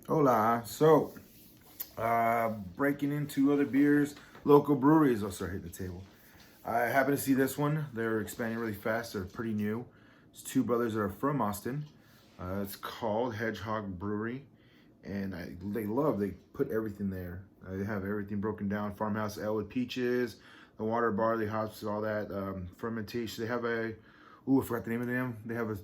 Hola. So, breaking into other beers, local breweries. I'll start hitting the table. I happen to see this one. They're expanding really fast. They're pretty new. It's two brothers that are from Austin. It's called Hedgehog Brewery, and they put everything there. They have everything broken down. Farmhouse ale with peaches, the water, barley, hops, all that fermentation. They have I forgot the name of them. They have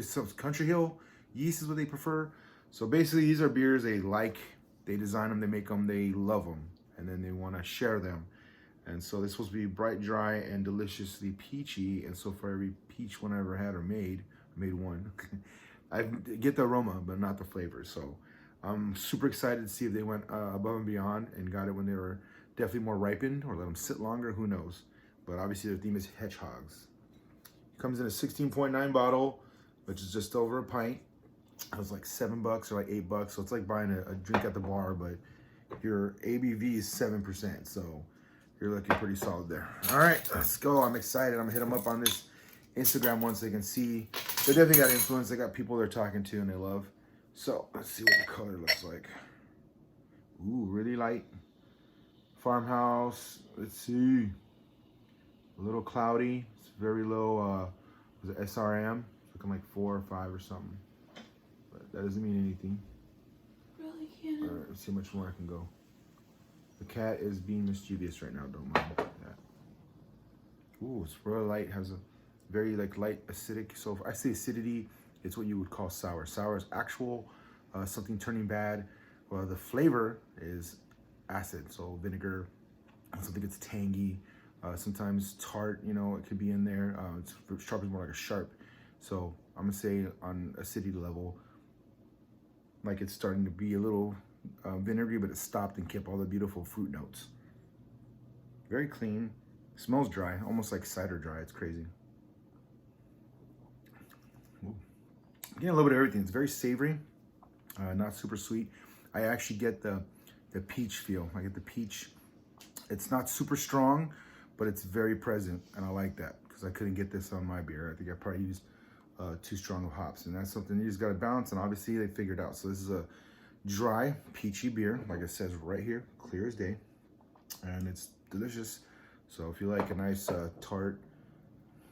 some Country Hill yeast is what they prefer. So basically, these are beers they like. They design them, they make them, they love them, and then they want to share them. And so this supposed to be bright, dry, and deliciously peachy. And so for every peach one I ever had or made one. I get the aroma, but not the flavor. So I'm super excited to see if they went above and beyond and got it when they were definitely more ripened, or let them sit longer. Who knows? But obviously their theme is hedgehogs. Comes in a 16.9 bottle, which is just over a pint. It was like $7 or like $8, so it's like buying a drink at the bar, but your ABV is 7%, so you're looking pretty solid there. All right, let's go. I'm excited. I'm gonna hit them up on this Instagram once they can see. They definitely got influence. They got people they're talking to and they love. So let's see what the color looks like. Ooh, really light. Farmhouse. Let's see. A little cloudy. It's very low. Was it SRM? It's looking like 4 or 5 or something. But that doesn't mean anything. Really can't. All right, let's see how much more I can go. The cat is being mischievous right now. Don't mind that. Ooh, it's real light. Has a very light acidic. So if I say acidity, it's what you would call sour. Sour is actual something turning bad. Well, the flavor is acid. So vinegar, something that's tangy. Sometimes tart. It could be in there. Sharp is more like a sharp. So I'm gonna say on acidity level, like it's starting to be a little vinegary, but it stopped and kept all the beautiful fruit notes. Very clean. Smells dry, almost like cider dry. It's crazy. Ooh. Getting a little bit of everything. It's very savory, not super sweet. I actually get the peach feel. I get the peach. It's not super strong, but it's very present, and I like that because I couldn't get this on my beer. I think I probably used too strong of hops, and that's something you just got to balance, and obviously they figured out. So this is a dry, peachy beer, like it says right here, clear as day, and it's delicious. So if you like a nice tart,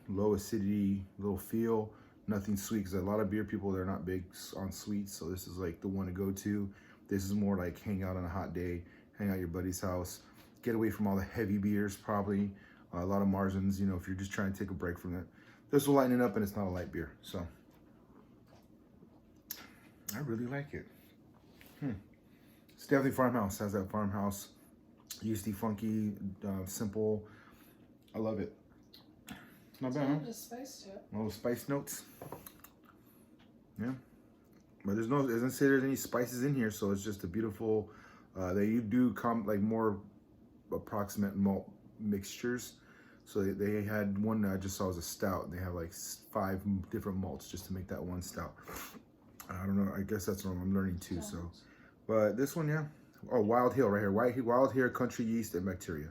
low acidity little feel, nothing sweet, because a lot of beer people, they're not big on sweets, so this is like the one to go to. This is more like hang out on a hot day, hang out at your buddy's house, get away from all the heavy beers, probably a lot of Marzens, if you're just trying to take a break from it. This will lighten it up, and it's not a light beer, so I really like it. It's definitely farmhouse. Has that farmhouse, yeasty, funky, simple. I love it. Not bad, huh? A spice to it. Little spice notes. Yeah, but it doesn't say there's any spices in here, so it's just a beautiful. They do come like more approximate malt mixtures. So they had one I just saw was a stout. They have like 5 different malts just to make that one stout. I don't know. I guess that's what I'm learning too. So, but this one, yeah. Oh, Wild Hill right here. Wild Hill, country yeast, and bacteria.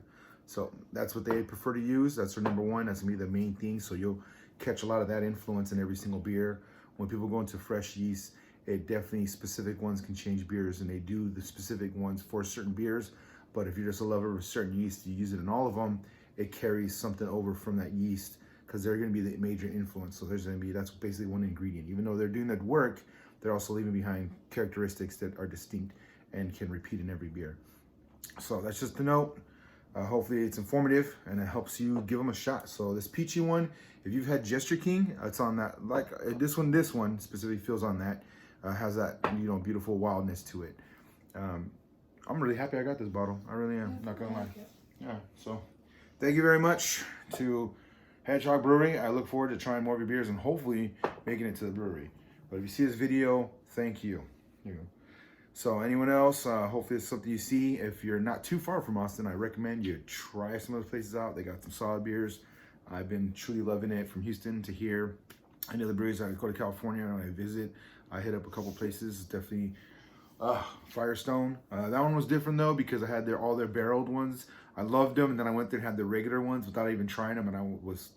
So that's what they prefer to use. That's their number one. That's gonna be the main thing. So you'll catch a lot of that influence in every single beer. When people go into fresh yeast, it definitely specific ones can change beers, and they do the specific ones for certain beers. But if you're just a lover of a certain yeast, you use it in all of them. It carries something over from that yeast because they're going to be the major influence. So that's basically one ingredient. Even though they're doing that work, they're also leaving behind characteristics that are distinct and can repeat in every beer. So that's just the note. Hopefully it's informative and it helps you give them a shot. So this peachy one, if you've had Jester King, it's on that. Like this one specifically feels on that. Has that beautiful wildness to it. I'm really happy I got this bottle. I really am. Not gonna lie. Yeah. So thank you very much to Hedgehog Brewery. I look forward to trying more of your beers and hopefully making it to the brewery. But if you see this video, thank you. Here you go. So anyone else, hopefully it's something you see. If you're not too far from Austin, I recommend you try some of those places out. They got some solid beers. I've been truly loving it from Houston to here. I know the breweries, I go to California and I visit. I hit up a couple places, definitely Firestone. That one was different though because I had all their barreled ones. I loved them, and then I went there and had the regular ones without even trying them, and I was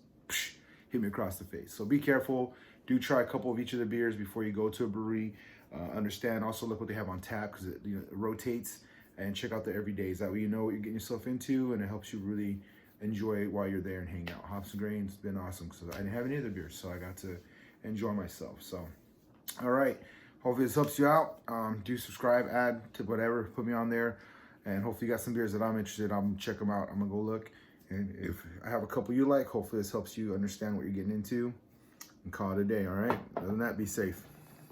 hit me across the face. So be careful. Do try a couple of each of the beers before you go to a brewery. Understand also look what they have on tap because it, it rotates, and check out the everydays. That way you know what you're getting yourself into, and it helps you really enjoy it while you're there and hang out. Hops and Grain's been awesome because I didn't have any other beers, so I got to enjoy myself. So, all right. Hopefully this helps you out. Do subscribe, add to whatever, put me on there, and hopefully you got some beers that I'm interested in. I'm gonna check them out. I'm gonna go look, and if I have a couple you like, hopefully this helps you understand what you're getting into, and call it a day. All right. Other than that, be safe.